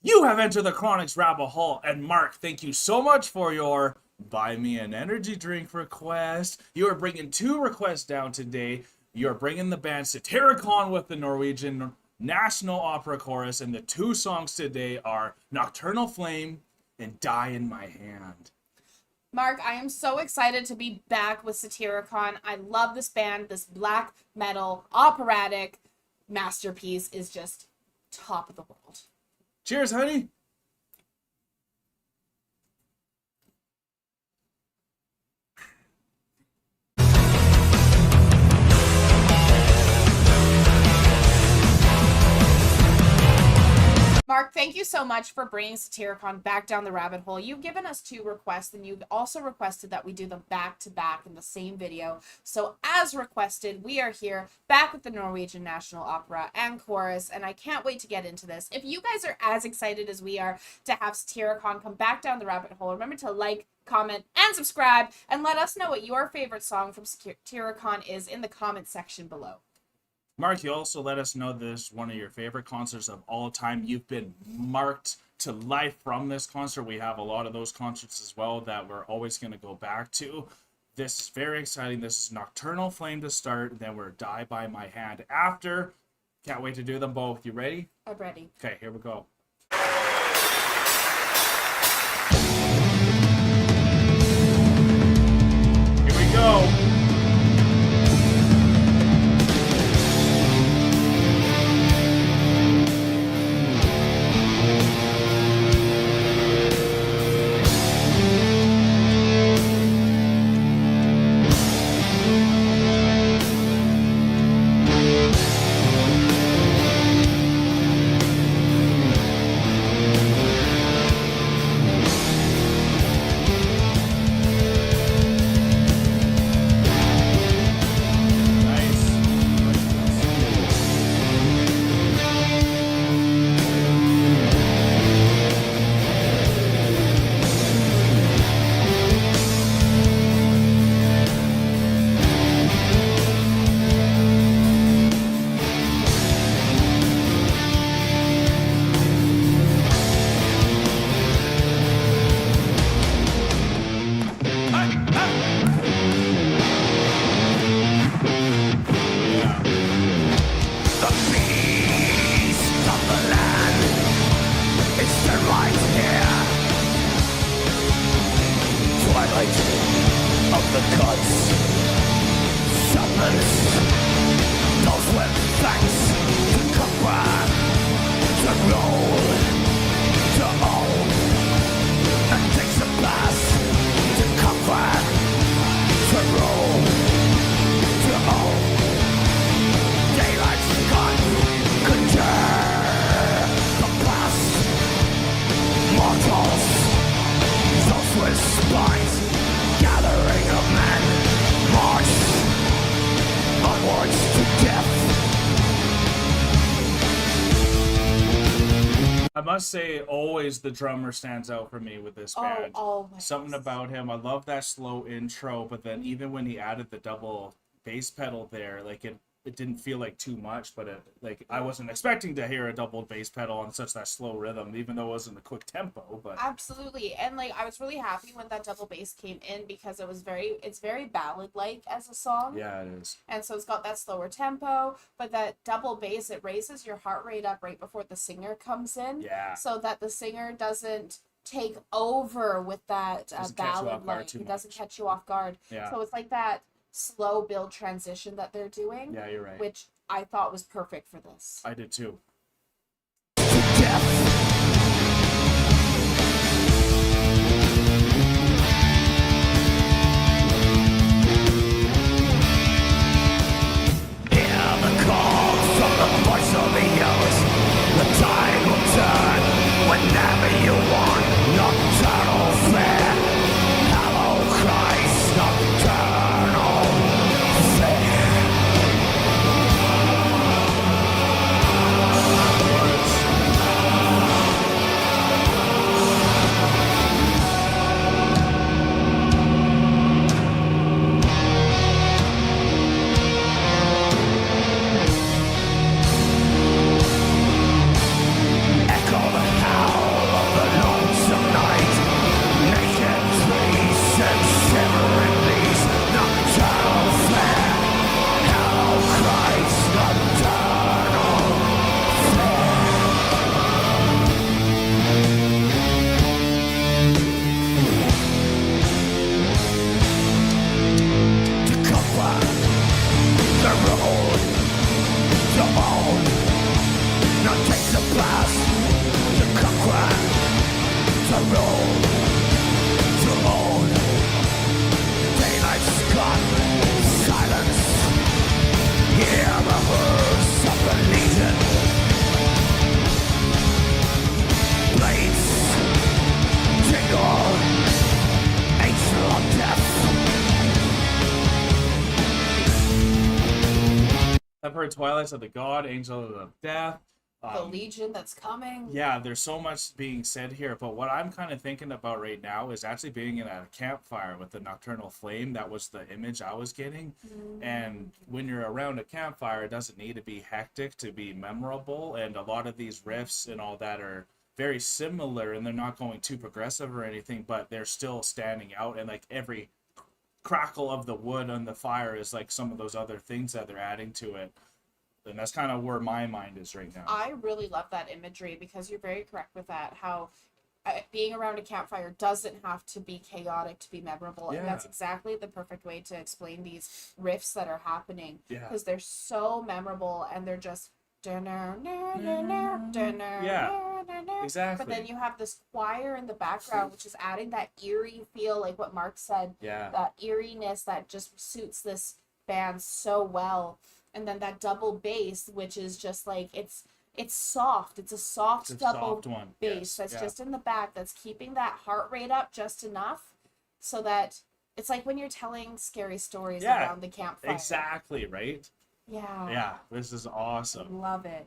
You have entered the Chronic's rabbit hole, and Mark, thank you so much for your buy me an energy drink request. You are bringing two requests down today. You're bringing the band Satyricon with the Norwegian National Opera Chorus, and the two songs today are Nocturnal Flame and Die in My Hand. Mark, I am so excited to be back with Satyricon. I love this band. This black metal operatic masterpiece is just top of the world. Cheers, honey. Mark, thank you so much for bringing Satyricon back down the rabbit hole. You've given us two requests, and you've also requested that we do them back-to-back in the same video. So as requested, we are here back with the Norwegian National Opera and Chorus, and I can't wait to get into this. If you guys are as excited as we are to have Satyricon come back down the rabbit hole, remember to like, comment, and subscribe, and let us know what your favorite song from Satyricon is in the comment section below. Mark, you also let us know this is one of your favorite concerts of all time. You've been marked to life from this concert. We have a lot of those concerts as well that we're always going to go back to. This is very exciting. This is Nocturnal Flame to start, and then we're Die by My Hand after. Can't wait to do them both. You ready? I'm ready. Okay, here we go. Here we go. I must say, always the drummer stands out for me with this band. Something about him. I love that slow intro, but then even when he added the double bass pedal there, like it didn't feel like too much, but I wasn't expecting to hear a double bass pedal on such that slow rhythm, even though it wasn't a quick tempo. But absolutely, and like I was really happy when that double bass came in because it's very ballad like as a song. Yeah, it is. And so it's got that slower tempo, but that double bass, it raises your heart rate up right before the singer comes in. Yeah. So that the singer doesn't take over with that ballad like it doesn't catch you off guard. Yeah. So it's like that slow build transition that they're doing. Yeah, you're right. Which I thought was perfect for this. I did too. Whenever you want nocturnal flare, hello Christ, nocturnal flare. I've heard Twilights of the God, Angel of Death. The Legion that's coming. Yeah, there's so much being said here, but what I'm kind of thinking about right now is actually being in a campfire with the nocturnal flame. That was the image I was getting. And when you're around a campfire, it doesn't need to be hectic to be memorable, and a lot of these riffs and all that are very similar, and they're not going too progressive or anything, but they're still standing out, and like every crackle of the wood on the fire is like some of those other things that they're adding to it. And that's kind of where my mind is right now. I really love that imagery because you're very correct with that. How being around a campfire doesn't have to be chaotic to be memorable. Yeah. And that's exactly the perfect way to explain these riffs that are happening. Yeah. Because they're so memorable and they're just... Yeah, exactly. But then you have this choir in the background, which is adding that eerie feel, like what Mark said. Yeah. That eeriness that just suits this band so well. And then that double bass, which is just like it's soft. It's a soft double one. bass Yes. that's Yeah. just in the back, that's keeping that heart rate up just enough, so that it's like when you're telling scary stories around the campfire. Exactly, right? Yeah. Yeah, this is awesome. Love it.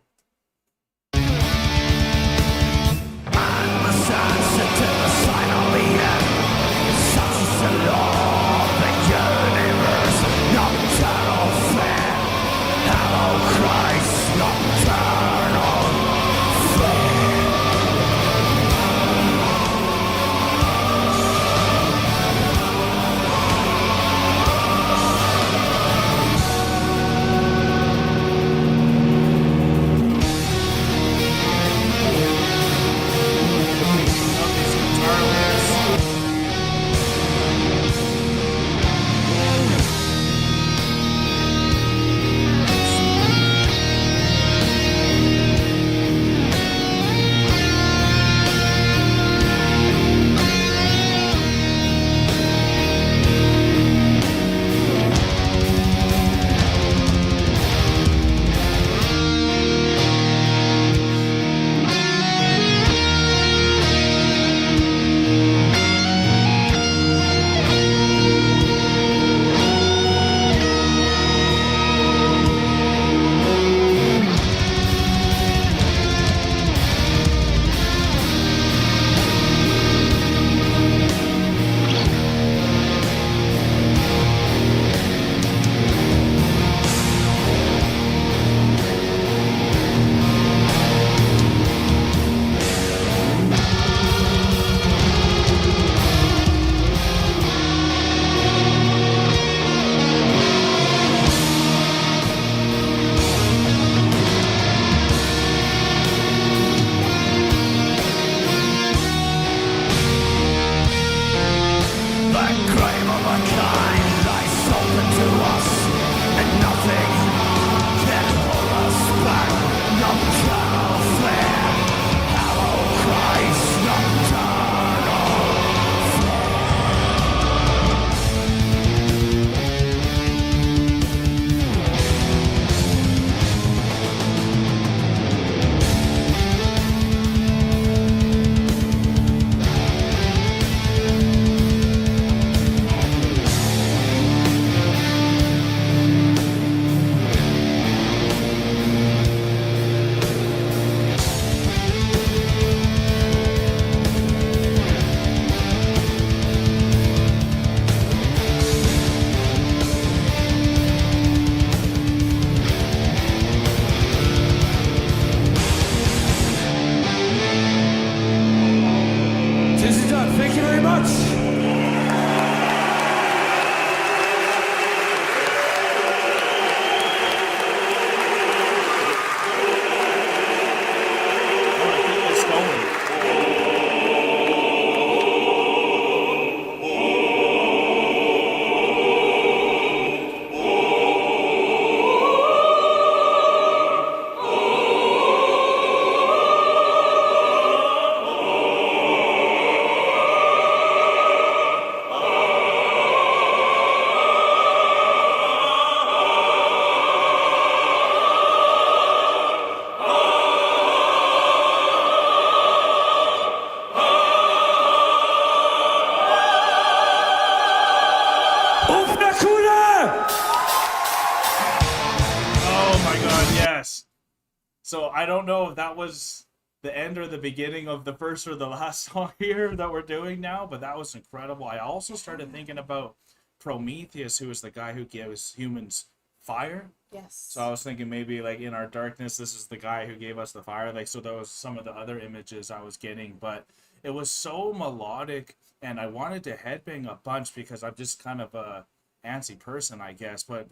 So I don't know if that was the end or the beginning of the first or the last song here that we're doing now, but that was incredible. I also started thinking about Prometheus, who is the guy who gives humans fire. Yes. So I was thinking maybe like in our darkness, this is the guy who gave us the fire. Like, so that was some of the other images I was getting, but it was so melodic, and I wanted to headbang a bunch because I'm just kind of a antsy person, I guess. But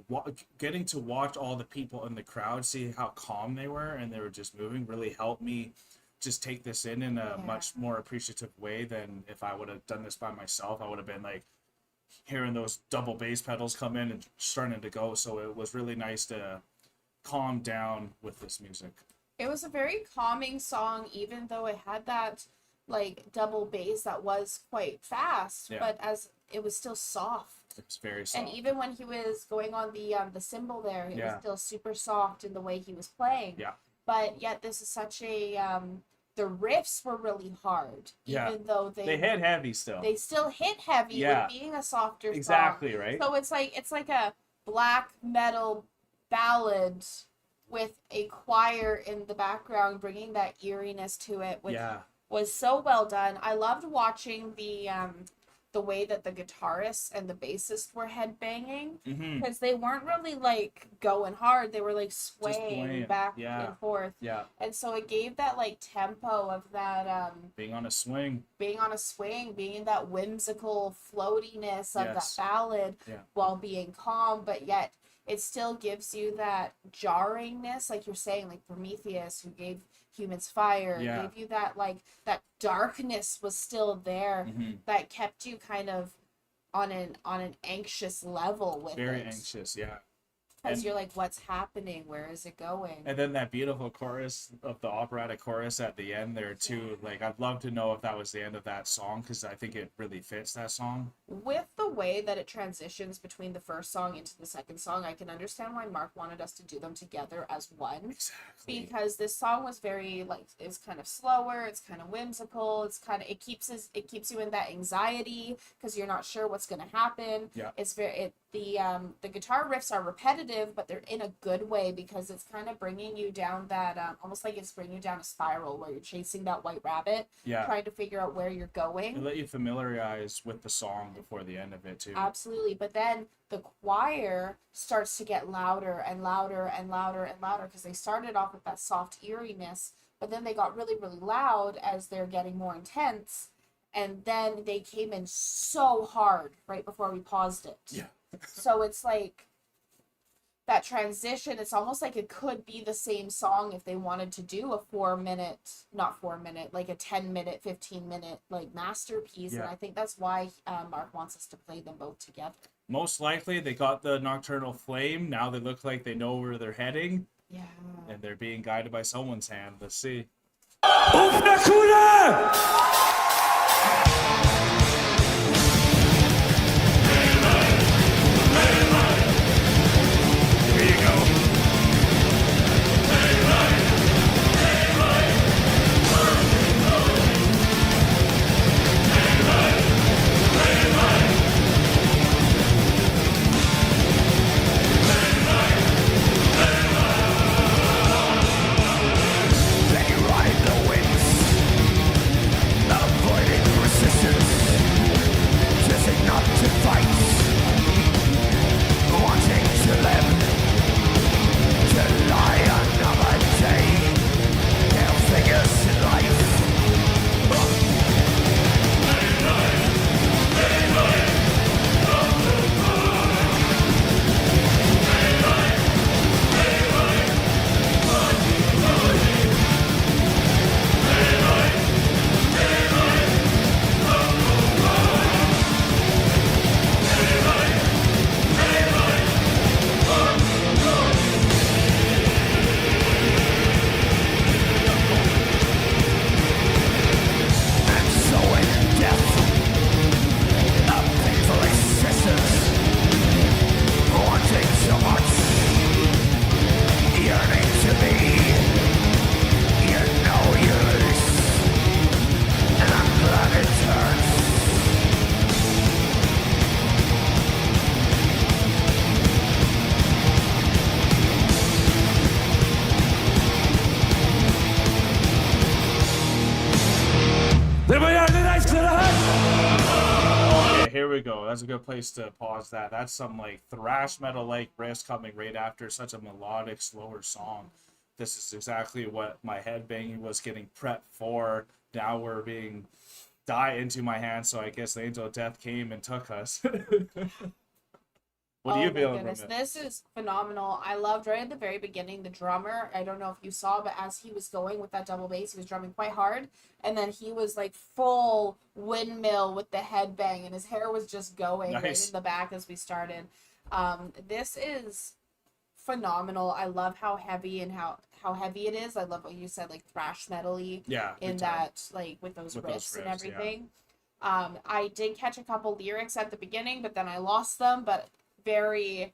getting to watch all the people in the crowd, see how calm they were and they were just moving, really helped me just take this in a much more appreciative way than if I would have done this by myself. I would have been like hearing those double bass pedals come in and starting to go. So it was really nice to calm down with this music. It was a very calming song, even though it had that like double bass that was quite fast, but as it was still soft. It's very soft. And even when he was going on the cymbal there, it was still super soft in the way he was playing. Yeah. But yet this is such a the riffs were really hard, even though they hit heavy still. They still hit heavy with being a softer song. Exactly, right? So it's like a black metal ballad with a choir in the background bringing that eeriness to it, which was so well done. I loved watching the way that the guitarist and the bassist were headbanging, because they weren't really like going hard. They were like swaying back and forth. Yeah. And so it gave that like tempo of that being on a swing, being in that whimsical floatiness of that ballad while being calm, but yet it still gives you that jarringness, like you're saying, like Prometheus, who gave humans fire, gave you that like that darkness was still there, that kept you kind of on an anxious level with very it. Anxious, because you're like, what's happening, where is it going? And then that beautiful chorus of the operatic chorus at the end there too, like I'd love to know if that was the end of that song, because I think it really fits that song. With the way that it transitions between the first song into the second song, I can understand why Mark wanted us to do them together as one. Exactly. Because this song was very like, it's kind of slower, it's kind of whimsical, it keeps you in that anxiety because you're not sure what's going to happen. It's the guitar riffs are repetitive, but they're in a good way, because it's kind of bringing you down that almost like it's bringing you down a spiral where you're chasing that white rabbit, trying to figure out where you're going. It let you familiarize with the song before the end of it too. Absolutely. But then the choir starts to get louder and louder and louder and louder, because they started off with that soft eeriness, but then they got really, really loud as they're getting more intense, and then they came in so hard right before we paused it. So it's like that transition, it's almost like it could be the same song if they wanted to do a 10-minute, 15-minute like masterpiece. And I think that's why Mark wants us to play them both together. Most likely they got the Nocturnal Flame. Now they look like they know where they're heading. Yeah. And they're being guided by someone's hand. Let's see. They ride the winds we go. That's a good place to pause that. That's some like thrash metal like riff coming right after such a melodic, slower song. This is exactly what my headbanging was getting prepped for. Now we're being die into my hands, so I guess the angel of death came and took us. What do you feel from it? This is phenomenal. I loved right at the very beginning the drummer. I don't know if you saw, but as he was going with that double bass, he was drumming quite hard, and then he was like full windmill with the headbang, and his hair was just going right in the back as we started. This is phenomenal. I love how heavy and how heavy it is. I love what you said, like thrash metal-y. Yeah. In that, like with those riffs and everything. Yeah. I did catch a couple lyrics at the beginning, but then I lost them. But very,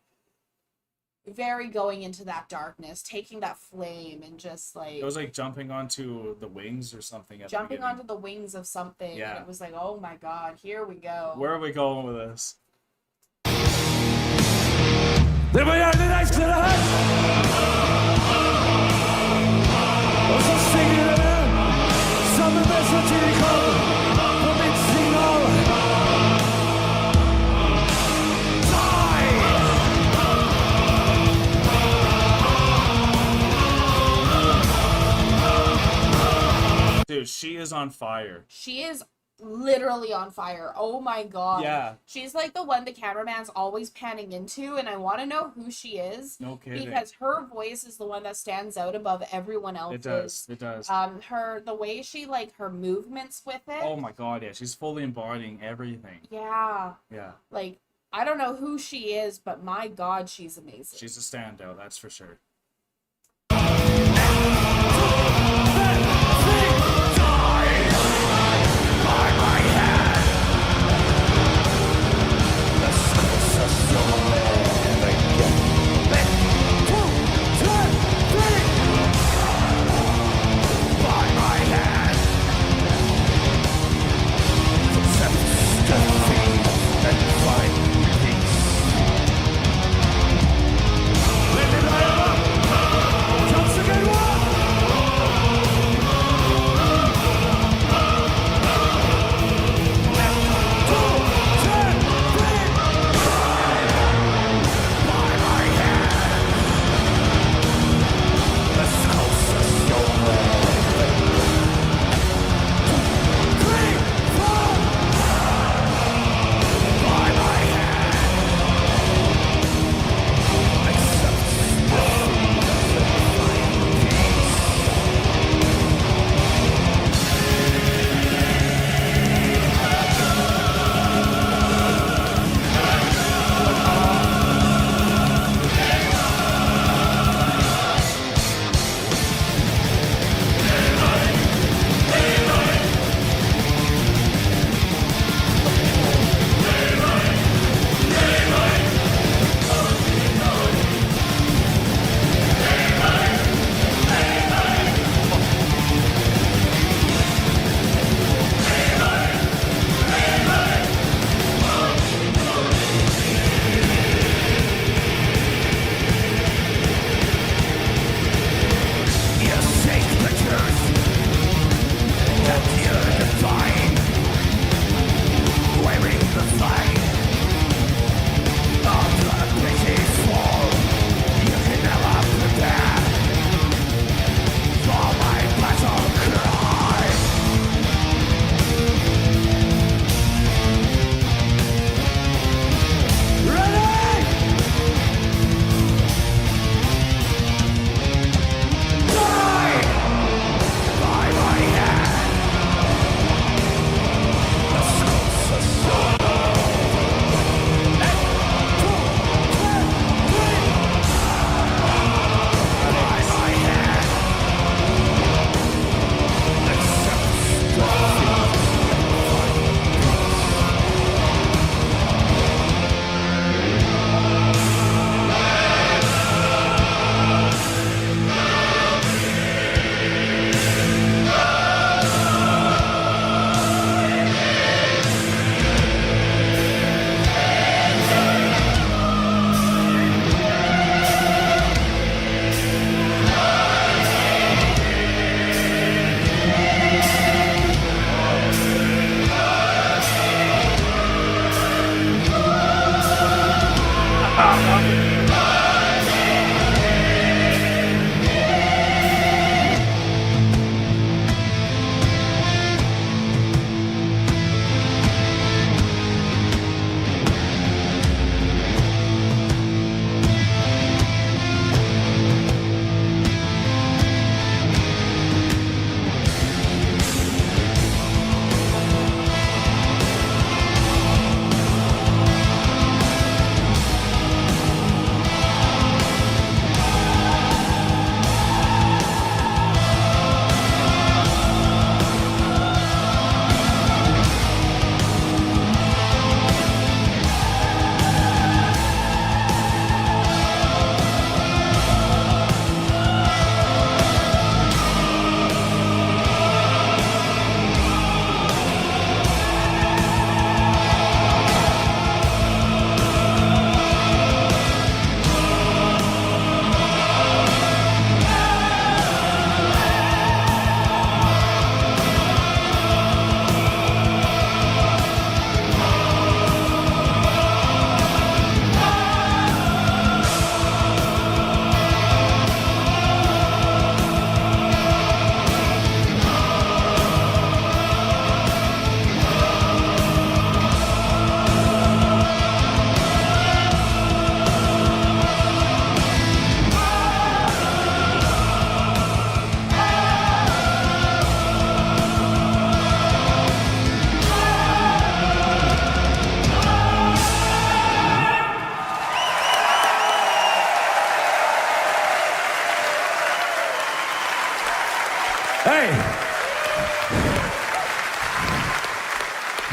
very going into that darkness, taking that flame and just like it was like jumping onto the wings or something. Jumping onto the wings of something. Yeah. And it was like, oh my god, here we go. Where are we going with this? Anybody have the knife to the head? Also singing it out. Some of the Satyricon. From its signal. Dude, she is on fire. She is literally on fire. Oh my god. Yeah. She's like the one the cameraman's always panning into, and I want to know who she is. No kidding. Because her voice is the one that stands out above everyone else's. It does. The way she, like, her movements with it. Oh my god, yeah. She's fully embodying everything. Yeah. Yeah. Like, I don't know who she is, but my god, she's amazing. She's a standout, that's for sure.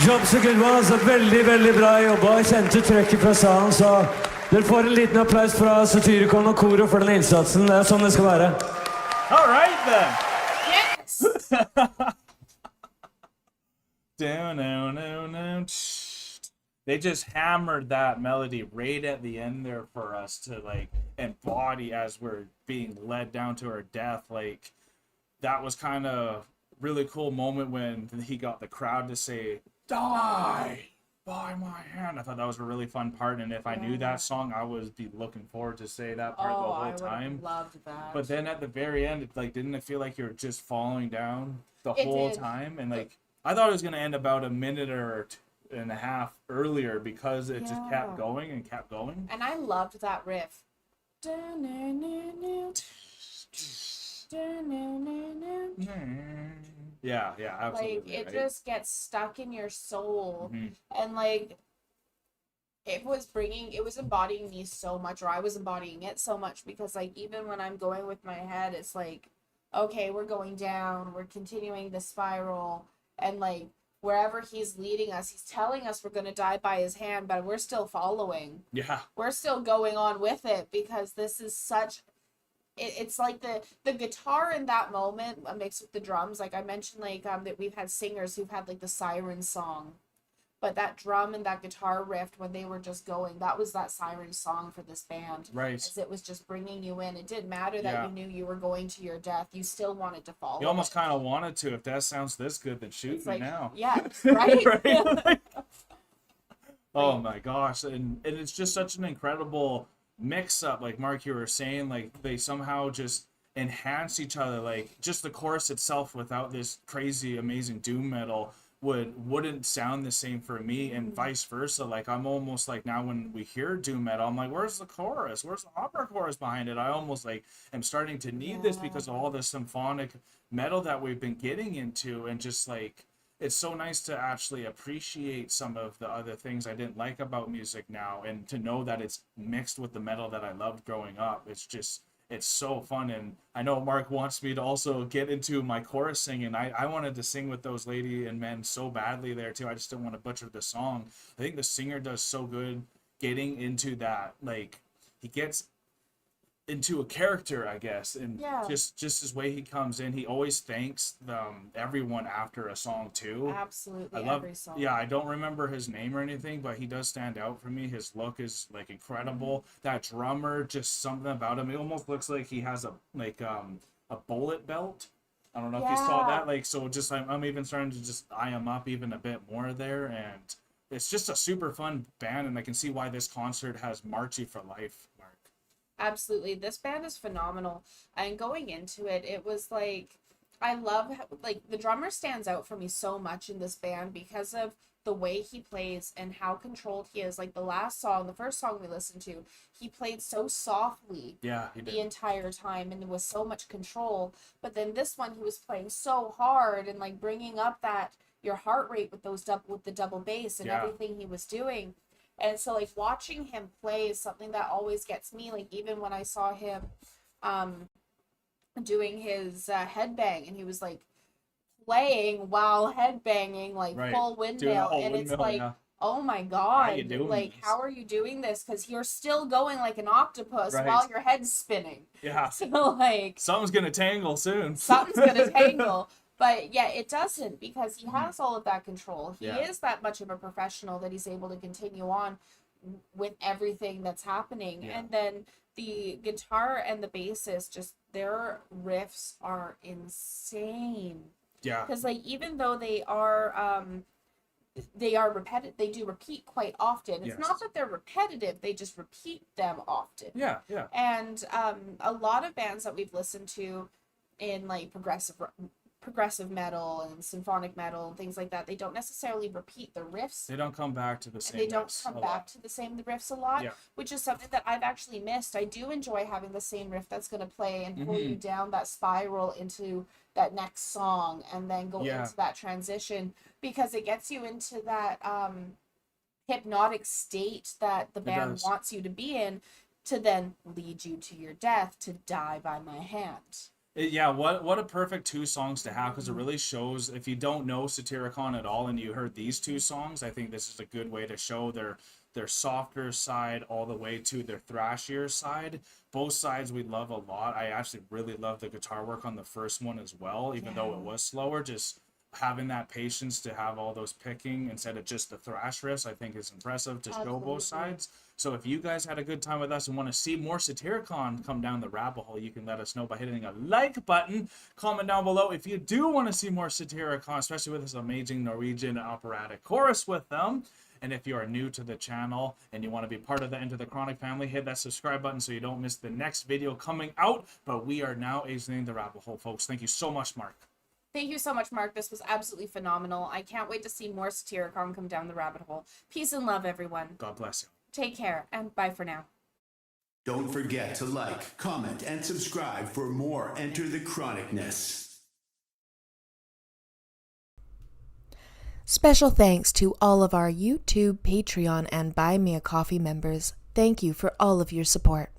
Job so good was veldig, veldig bra jobba. Kjente trøkket fra salen, så dere får en liten applaus fra Satyricon og koret for den innsatsen. Det er sånn det skal være. All right then. Yes. Down, down, down, down. They just hammered that melody right at the end there for us to like embody as we're being led down to our death. Like that was kind of really cool moment when he got the crowd to say "Die by my hand." I thought that was a really fun part, and if I knew that song, I would be looking forward to say that part the whole time. Loved that. But then at the very end, it like didn't it feel like you were just falling down the whole time, and like I thought it was gonna end about a minute or and a half earlier because it just kept going and kept going. And I loved that riff. Yeah, absolutely. Like it just gets stuck in your soul, and like it was embodying me so much, or I was embodying it so much, because like even when I'm going with my head, it's like, okay, we're going down, we're continuing the spiral, and like wherever he's leading us, he's telling us we're going to die by his hand, but we're still following. Yeah. We're still going on with it, because this is such... It's like the guitar in that moment mixed with the drums. Like I mentioned, like that we've had singers who've had like the siren song, but that drum and that guitar riff when they were just going, that was that siren song for this band. Right. As it was just bringing you in. It didn't matter that you knew you were going to your death. You still wanted to follow. You almost kind of wanted to. If that sounds this good, then shoot it's me like, now. Yeah. Right. Right? Oh my gosh, and it's just such an incredible mix up, like Mark, you were saying, like they somehow just enhance each other. Like just the chorus itself without this crazy amazing doom metal wouldn't sound the same for me, and vice versa. Like I'm almost like now when we hear doom metal, I'm like, where's the chorus, where's the opera chorus behind it? I almost like am starting to need this because of all the symphonic metal that we've been getting into, and just like it's so nice to actually appreciate some of the other things I didn't like about music now, and to know that it's mixed with the metal that I loved growing up. It's so fun. And I know Mark wants me to also get into my chorus singing. I wanted to sing with those lady and men so badly there too. I just didn't want to butcher the song. I think the singer does so good getting into that. Like he gets into a character, I guess, and just his way he comes in, he always thanks everyone after a song too. Absolutely. I love every song. Yeah, I don't remember his name or anything, but he does stand out for me. His look is like incredible. That drummer, just something about him, it almost looks like he has a bullet belt. I don't know if you saw that. Like, so just I'm even starting to just eye him up even a bit more there, and it's just a super fun band, and I can see why this concert has Marchie for life, Mark. Absolutely. This band is phenomenal. And going into it, it was like, I love, like, the drummer stands out for me so much in this band because of the way he plays and how controlled he is. Like the last song, the first song we listened to, he played so softly the entire time and with so much control. But then this one, he was playing so hard and like bringing up that your heart rate with the double bass and everything he was doing. And so, like, watching him play is something that always gets me. Like, even when I saw him doing his headbang, and he was, like, playing while headbanging, like, full windmill. And it's like, oh, my God. How are you doing this? Because you're still going like an octopus while your head's spinning. Yeah. So, like... something's going to tangle soon. Something's going to tangle. But yeah, it doesn't, because he has all of that control. He is that much of a professional that he's able to continue on with everything that's happening. Yeah. And then the guitar and the bassist, just their riffs are insane. Yeah. Because like even though they are repetitive, they do repeat quite often. It's not that they're repetitive, they just repeat them often. Yeah, yeah. And a lot of bands that we've listened to in like progressive metal and symphonic metal and things like that, they don't necessarily repeat the riffs. They don't come back to the same riffs. They don't come back to the same riffs a lot, which is something that I've actually missed. I do enjoy having the same riff that's going to play and pull you down that spiral into that next song and then go into that transition, because it gets you into that hypnotic state that the band wants you to be in, to then lead you to your death, to die by my hand. Yeah, what a perfect two songs to have, because it really shows, if you don't know Satyricon at all and you heard these two songs, I think this is a good way to show their softer side all the way to their thrashier side. Both sides we love a lot. I actually really love the guitar work on the first one as well, even though it was slower. Just having that patience to have all those picking instead of just the thrash riffs, I think is impressive to show both sides. So if you guys had a good time with us and want to see more Satyricon come down the rabbit hole, you can let us know by hitting a like button. Comment down below if you do want to see more Satyricon, especially with this amazing Norwegian operatic chorus with them. And if you are new to the channel and you want to be part of the EntertheCronic family, hit that subscribe button so you don't miss the next video coming out. But we are now exiting the rabbit hole, folks. Thank you so much, Mark. Thank you so much, Mark. This was absolutely phenomenal. I can't wait to see more Satyricon come down the rabbit hole. Peace and love, everyone. God bless you. Take care, and bye for now. Don't forget to like, comment, and subscribe for more Enter the Chronicness. Special thanks to all of our YouTube, Patreon, and Buy Me a Coffee members. Thank you for all of your support.